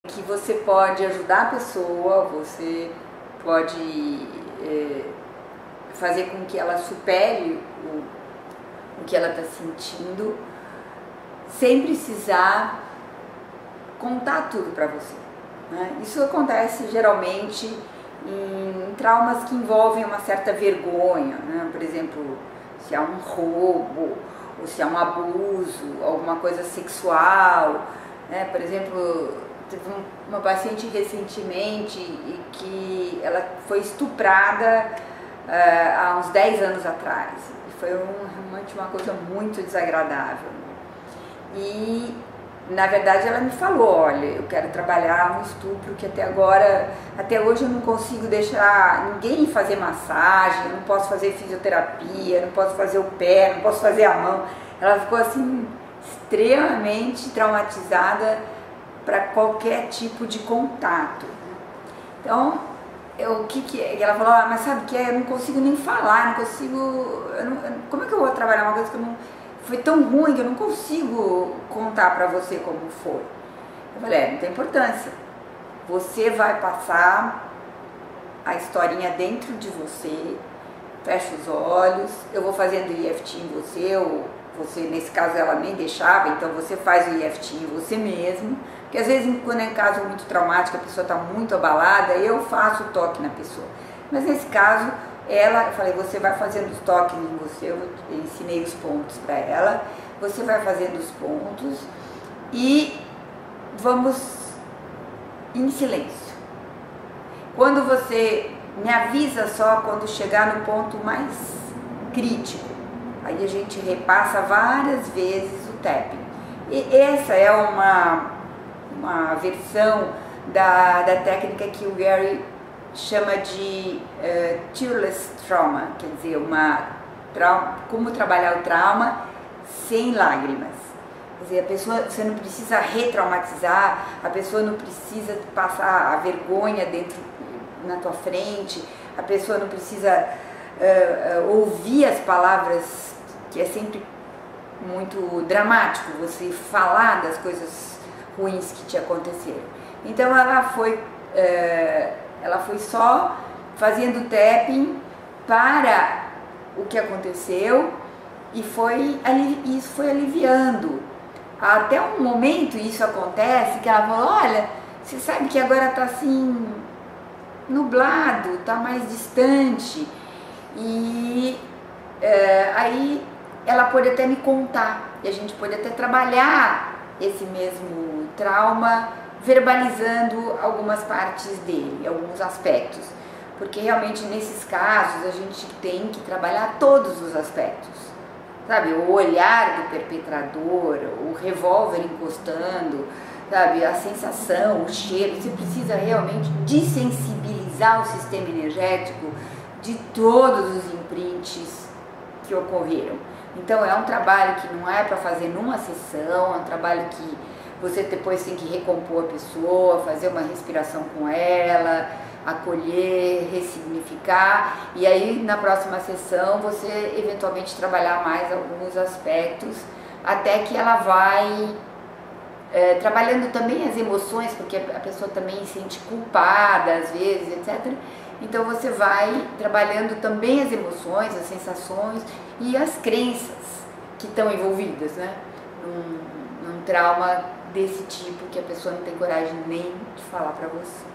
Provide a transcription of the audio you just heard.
Que você pode ajudar a pessoa, você pode fazer com que ela supere o que ela está sentindo, sem precisar contar tudo para você, né? Isso acontece geralmente em traumas que envolvem uma certa vergonha, né? Por exemplo, se há um roubo, ou se há um abuso, alguma coisa sexual, né? Por exemplo, teve uma paciente recentemente que ela foi estuprada há uns 10 anos atrás. Foi realmente uma coisa muito desagradável. E, na verdade, ela me falou, olha, eu quero trabalhar um estupro que até hoje eu não consigo deixar ninguém fazer massagem, eu não posso fazer fisioterapia, não posso fazer o pé, não posso fazer a mão. Ela ficou assim, extremamente traumatizada para qualquer tipo de contato. Então, ela falou, mas sabe o que é? Eu não consigo nem falar, não consigo, como é que eu vou trabalhar uma coisa que foi tão ruim que eu não consigo contar para você como foi? Eu falei, não tem importância, você vai passar a historinha dentro de você, fecha os olhos, eu vou fazendo EFT em você, ou você, nesse caso ela nem deixava, então você faz o EFT em você mesmo, porque às vezes quando é um caso muito traumático, a pessoa está muito abalada, eu faço o toque na pessoa, mas nesse caso eu falei, você vai fazendo os toques em você, eu ensinei os pontos para ela, você vai fazendo os pontos e vamos em silêncio. Quando você me avisa só quando chegar no ponto mais crítico, aí a gente repassa várias vezes o tapping. E essa é uma versão da técnica que o Gary chama de tearless trauma, quer dizer, como trabalhar o trauma sem lágrimas. Quer dizer, a pessoa, você não precisa retraumatizar, a pessoa não precisa passar a vergonha na tua frente, a pessoa não precisa ouvir as palavras, que é sempre muito dramático você falar das coisas ruins que te aconteceram. Então ela foi só fazendo tapping para o que aconteceu e isso foi aliviando. Até um momento isso acontece que ela falou, olha, você sabe que agora está assim nublado, está mais distante, e aí ela pôde até me contar, e a gente pôde até trabalhar esse mesmo trauma, verbalizando algumas partes dele, alguns aspectos, porque realmente nesses casos a gente tem que trabalhar todos os aspectos, sabe, o olhar do perpetrador, o revólver encostando, sabe, a sensação, o cheiro, você precisa realmente desensibilizar o sistema energético de todos os imprints que ocorreram. Então é um trabalho que não é para fazer numa sessão, é um trabalho que você depois tem que recompor a pessoa, fazer uma respiração com ela, acolher, ressignificar, e aí na próxima sessão você eventualmente trabalhar mais alguns aspectos, até que ela vai trabalhando também as emoções, porque a pessoa também se sente culpada às vezes, etc. Então você vai trabalhando também as emoções, as sensações e as crenças que estão envolvidas, né? Num trauma desse tipo que a pessoa não tem coragem nem de falar para você.